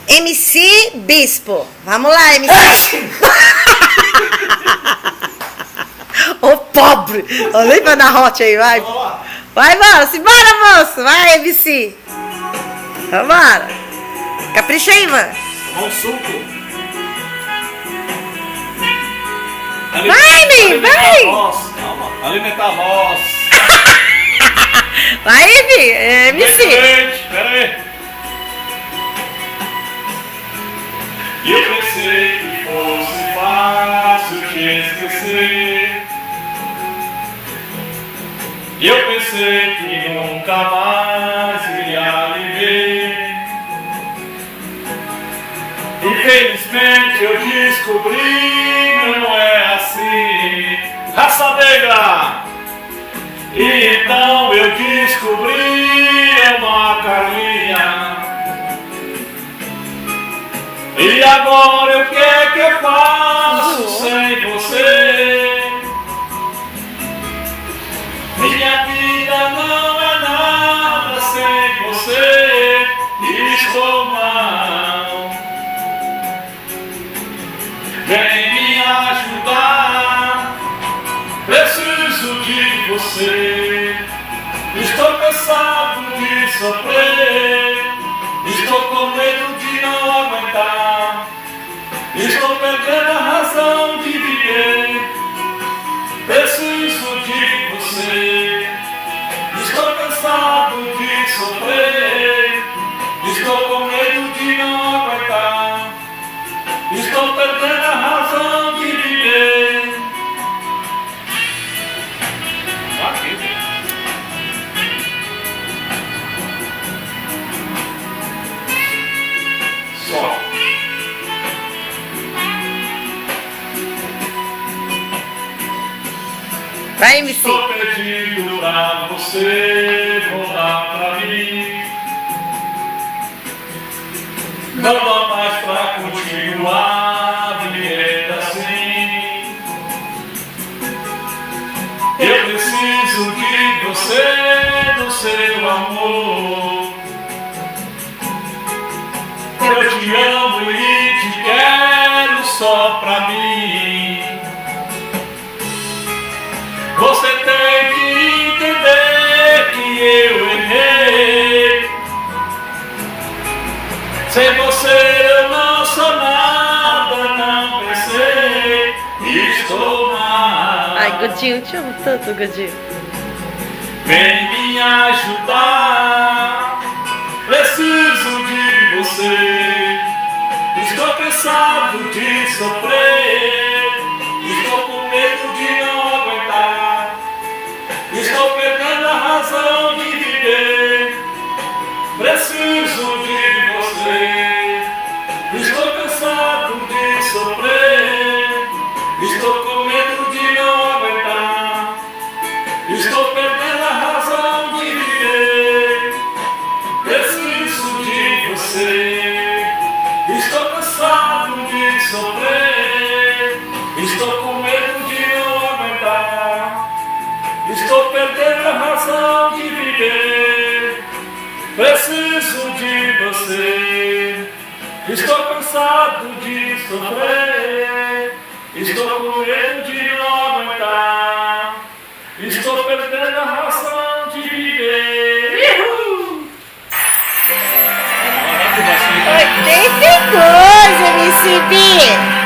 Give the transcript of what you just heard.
MC Bispo. Vamos lá, MC. Ô pobre! Olha pra dar hot aí, vai. Vai, moço. Simbora, moço. Vai, MC. Vambora. Capricha aí, mano. Tomar um suco. Vai, Mi, vai. Calma. Alimentar a voz. Vai, Mi. É MC. Pera aí. Eu pensei que fosse fácil te esquecer. Eu pensei que nunca mais iria lhe ver. Infelizmente eu descobri, não é assim. Raça negra! E então eu descobri, é uma Carlinha. E agora o que é que eu faço sem você? Minha vida não é nada sem você. Estou mal. Vem me ajudar. Preciso de você. Estou cansado de sofrer. Estou com medo de não aguentar. Estou perdendo a razão de viver. Preciso de você. Estou cansado de sofrer. Estou com medo de não aguentar. Estou perdendo a razão de viver. Só. Vai, MC. Estou pedindo pra você voltar pra mim. Não dá mais pra continuar vivendo assim. Eu preciso de você, do seu amor. Eu te amo e te quero só pra mim. Você tem que entender que eu errei. Sem você eu não sou nada, não pensei. Estou mal. Ai, Godinho, te amo tanto, Godinho. Vem me ajudar. Preciso de você. Estou cansado de sofrer. Estou com medo de não aguentar. Estou perdendo a razão de viver. Preciso de você. Estou cansado de sofrer. Estou com medo de não aguentar. Estou perdendo a razão de viver. Preciso de você. Estou cansado de sofrer. Estou com medo de não aguentar. Estou perdendo a razão de viver. Preciso de você. Estou cansado de sofrer. Estou com medo de não aguentar. Estou perdendo a razão de viver. 82, MC B.